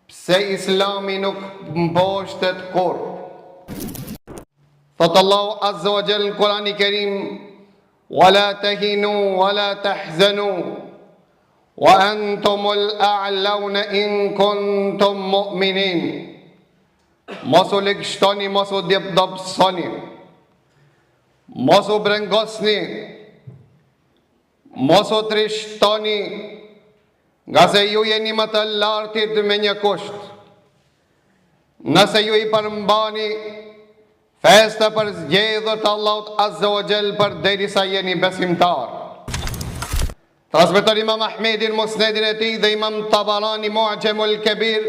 pse Islami nuk mboshtet kur. Thot Allahu Azza wa Jall në Kur'an-i Kerim: "Wala tahinu wala tahzanu wa antumul a'launa in kuntum mu'minin." Mos u lëgshtoni, mos u dobësoni, mos u brengosni, mos u trishtoni, nga se ju jeni më të lartit me një kusht. Nëse ju i përmbani festa për zgjedhjet të Allahut Azza wa Jall përderisa jeni besimtar. Transmeton Imam Ahmedi në Musnedin e tij dhe Imam Tabarani Mu'jamul Kabir,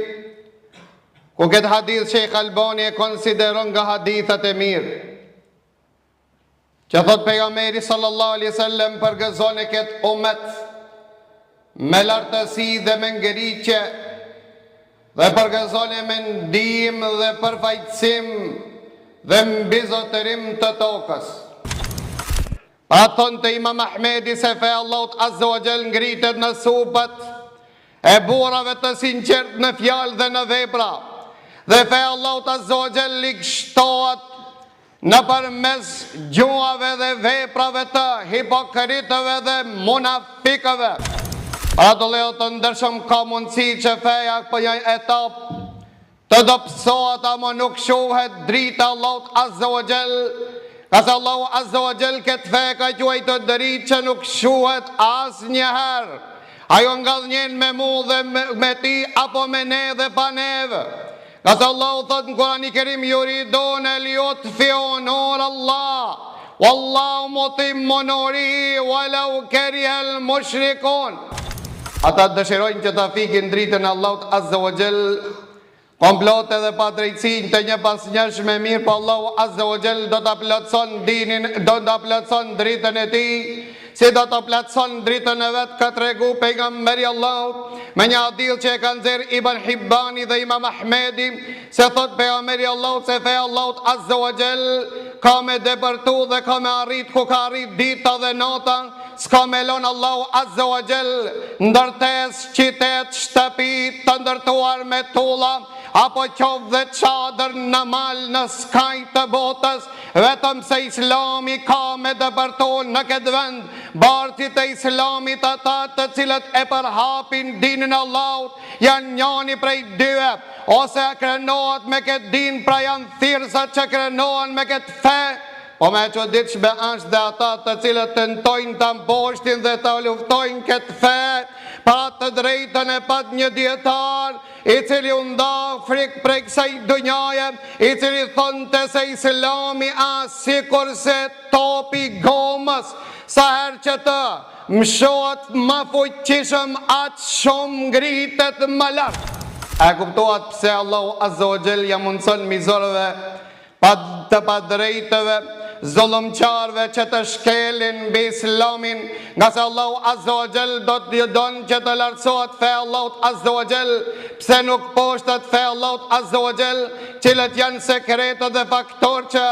ku këtë hadith Sheikh Albani e konsideron nga hadithat e mirë, që thot pejgamberi sallallahu alaihi wasallam përgëzon e këtë ummet me lartësi dhe me ngritje, dhe përgëzon e me ndihmë dhe përfaqësim dhe mbizotërim të tokës. Pa thonë të Imam Ahmedi se fe Allahut Azza wa Jall ngritet në supët e burrave të sinqert në fjalë dhe në vepra, dhe fe Allahut Azza wa Jall i gështohet në përmes gjuhave dhe veprave të hipokritëve dhe munafikëve. Pra të lejo të ndërshëm ka mundësi që feja për një etap të dobësohet, ama nuk shohet drita Allahut Azza wa Jall, ka se Allahu Azza wa Jall këtë fe ka quajtur të dritë që nuk shohet as njëherë. Ajo ngallnjen me mu dhe me ti, apo me ne dhe pa neve. Ka se Allahu thot në Kur'an-i Kerim: "Yuridun liyutfi'u nur Allah, wallahu mutimmu nurihi walau karihal mushrikun." Ata dëshirojnë që ta fikin dritën e Allahut Azza wa Jall, komplote dhe pa drejtësinë të një pas njësh me mirë, po Allahu Azza wa Jall do ta plotson dinin, do ta plotson dritën e tij, si do ta plotson dritën e vet, ka tregu pejgamberi Allahut me një hadith që e kanë nxjerr Ibn Hibbani dhe Imam Ahmedi, se thot pejgamberi Allahut se fe Allahut Azza wa Jall ka me depërtu dhe ka me arrit ku ka arrit dita dhe nota. S'ka me lon Allahu Azza wa Jall ndërtes, qytet, shtëpi të ndërtuar me tulla, apo qovë dhe çadër në mal në skaj të botës, vetëm se Islami ka me dëpërtu në këtë vend bartit e Islamit. Ata të cilët e përhapin dinin Allahut janë njani prej dyve, ose krenohet me këtë din, pra janë thirësat që krenohen me këtë fe. Po me që ditë shbe është dhe ata të cilët tentojnë të mboshtin dhe të luftojnë këtë fe, pa të drejtën e pat një dietar i cili u nda frik prej kësaj dunjaje, i cili thonte se Islami si kurse topi gomës, sa herë që të mshohet më fuqishëm, atë shumë ngritet më lart. E kuptohet pse Allahu Azza wa Jall ja mundson mizorëve, të padrejtëve, zullumqarve që të shkelin mbi Islamin, nga se Allahu Azza wa Jall do të don që të lartësohet fe Allahut Azza wa Jall. Pse nuk poshtet fe Allahut Azza wa Jall, cilët janë sekretet dhe faktor që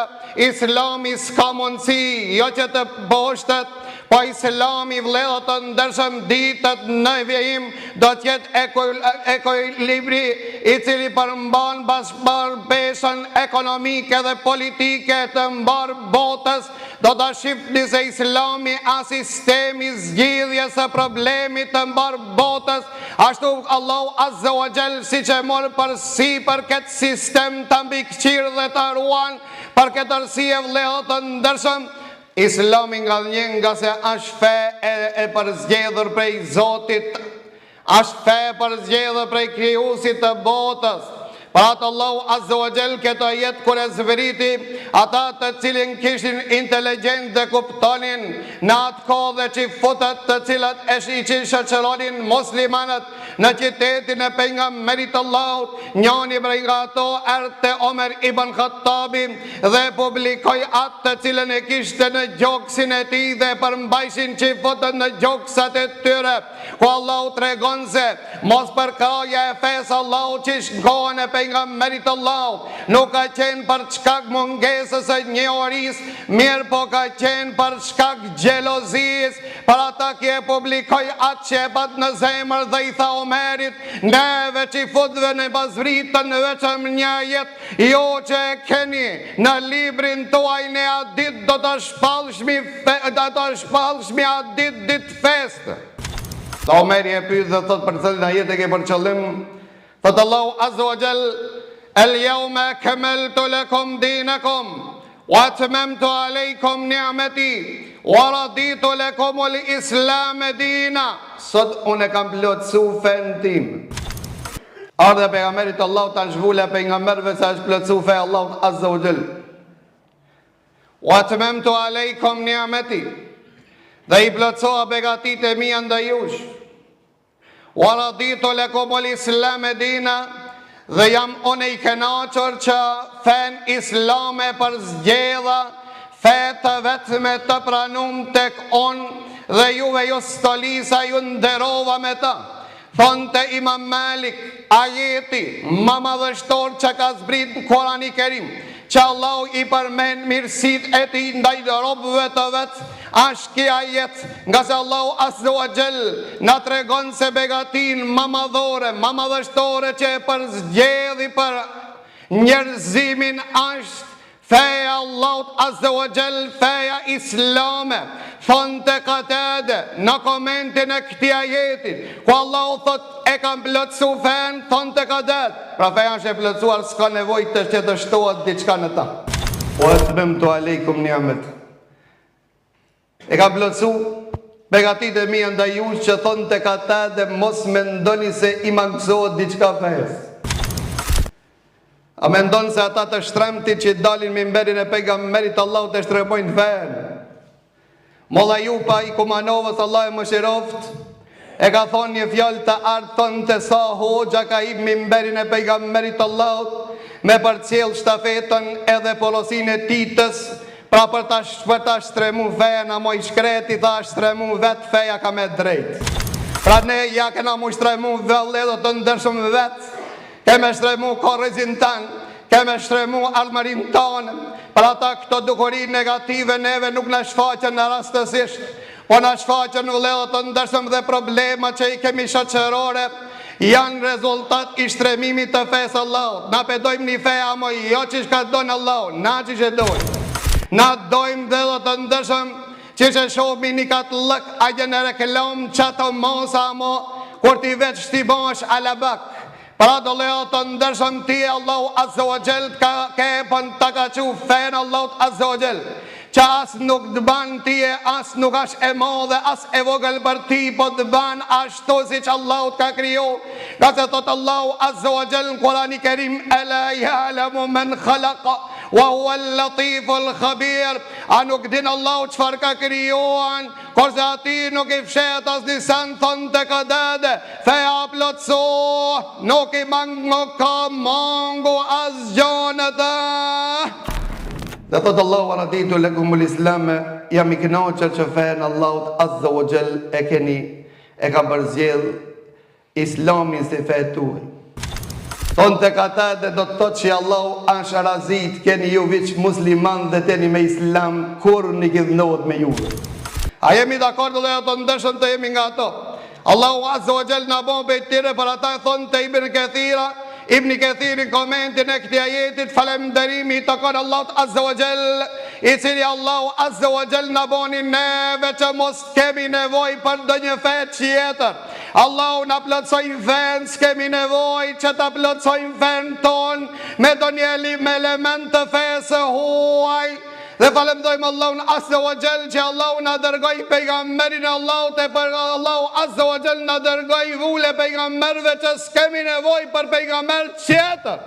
Islami s'ka mundësi jo që të poshtet, po Islami vledhë të ndërshëm ditët në vjehim do tjetë ekuilibri i cili përmban bashkëbardhësinë ekonomike dhe politike të mbar botës. Do të shifni se Islami a sistemi zgjidhjes së problemit të mbar botës, ashtu Allahu Azza wa Jall si që morë përsi për këtë sistem të mbikëqirë dhe të ruan, për këtë arsye vledhë të ndërshëm Islami nga se është fe e përzgjedhur prej Zotit, është fe përzgjedhur prej krijuesit të botës. Pra të Allahu Azza wa Jall këtë jetë kur e zveriti ata të cilin kishin inteligjent dhe kuptonin në atë kohë dhe që futët të cilat e që shoqëronin muslimanët në qytetin e pejgamberit Allahut. Njëri prej ato erdhte Omer ibn Khattabi dhe publikoi atë të cilën e kishte në gjoksin e tij dhe përmbajshin që futët në gjoksat e tyre, ku Allahu tregon se mos përkraja e fesë Allahu që shkohen e pejgamberit Allahut nuk ka qenë për shkak mungesës së njohurisë, mirë po ka qenë për shkak xhelozisë. Për ata që publikoi atë që e pat në zemër dhe i tha Omerit, neve që i futve në bazvritën vetëm një jetë, jo që e keni në librin tuaj në atë ditë do të shpallshmi atë ditë festë. Tha Omeri e pyet dhe thot për cilën ajet e ke për qëllim? Thot Allahu azza wa jall, el-yawma akmaltu lakum dinakum wa atmamtu alaykum ni'mati wa raditu lakum al-islam dina. Sot unë kam plotësu fen tim. Ardhe pejgamberit Allahut ta zhvula pejgamberëve sa është plotësu fe Allahut azza wa jall. Wa atmamtu alaykum ni'mati. Dhe i plotësoa begatit e mia ndaj jush. Wa raditu lakum al-islam dina, dhe jam unë i kënaqur që fen islame për zgjedha, fe të vetme të pranum tek unë, dhe juve ju stolisa ju nderova me ta. Thonte Imam Malik, ajeti më madhështor që ka zbrit në Kurani Kerim, që Allahu i përmend mirësit e tij ndaj robëve të vet, është ky ajet, nga se Allahu azza wa jall na tregon se begatin më madhore, më madhështore që e përzgjedhi për njerëzimin është feja Allahut azza wa jall, feja islame. Thonte Katade në komentin e këtij ajeti, ku Allahu thot e kam plotësu fen, thonte Katade, pra feja është e plotësuar, s'ka nevojë të që të shtohet diçka në ta. O atmamtu aleikum ni'mati. E kam plotësu begatit e mia ndaj jush, që thonte Katade, mos mendoni se i mangësohet diçka fejes. A mendon se ata të shtremti që dalin minberin e pejgamberit Allahut të shtrembojnë fen? Molla Jupa i Kumanovës, Allah e mëshiroft, e ka thonë një fjalë të artë, thonë të sa hoxha ka i minberin e pejgamberit Allahut me përcjell shtafetën edhe porosin e titës, pra për ta shtremu feja na moj shkreti, tha shtremu vet feja ka me drejt. Pra ne ja kena mu shtremu vëlle do të ndërshëm vet, keme shtremu korrizin tanë, keme shtremu almarin tonë, për ata këto dukuri negative neve nuk në shfaqen në rastësisht, po në shfaqen vëlledhët të ndërshëm dhe problema që i kemi shoqërore, janë rezultat i shtremimit të fesë Allahut. Na pedojmë një feja, mo jo që shka dojnë Allahut, na që që dojnë. Na dojmë dhe dhe të ndërshëm që që shohmi një katë lëk, a gjë reklam që të mosa mo, kur ti veç shtibosh alabak. Pra do leo të ndërshëm ti Allahu azza wa jall ka kepën të ka që fejnë Allahut azza wa jall, që as nuk të ban ti e as nuk ash e modhe, as e vogël për ti, po të ban ashtu si që Allahut ka kriju. Ka se thot Allahu azza wa jall në Kurani Kerim, ela ja'lamu men khalaqa wa huwa al-latifu al-khabir. A nuk din Allahu çfarë ka krijuar, kurse ati nuk i fshet as një sen, thonë të Katade, feja plotëso, nuk i ka mangu as gjonë të. Dhe thotë Allahu raditu lakumul islam, jam i kënaqur që fenë Allahut azza wa jall e keni, e ka përzgjedh islamin si fe tuaj. Thonë të Katade, do të thotë që Allahu është razit, keni ju viç musliman dhe teni me islam, kur një gjithnohet me juve. A jemi dakord dhe ato ndërshëm të jemi nga ato? Allahu azza wa jall na bon për tire, për ata thonë të Ibn Kathirin komentin e këtij ajetit, falënderimi të kon Allahut azza wa jall, i cili Allahu azza wa jall na boni neve që mos kemi nevojë për ndonjë fe tjetër. Allahu na plotësoi fen, s'kemi nevojë që ta plotësojmë fen ton me ndonjë element të fesë huaj. Dhe falemdojmë Allahun azza wa jall që Allahu na dërgoi pejgamberin e Allahut, e për Allahu azza wa jall na dërgoi vule pejgamberve që s'kemi nevojë për pejgamber tjetër.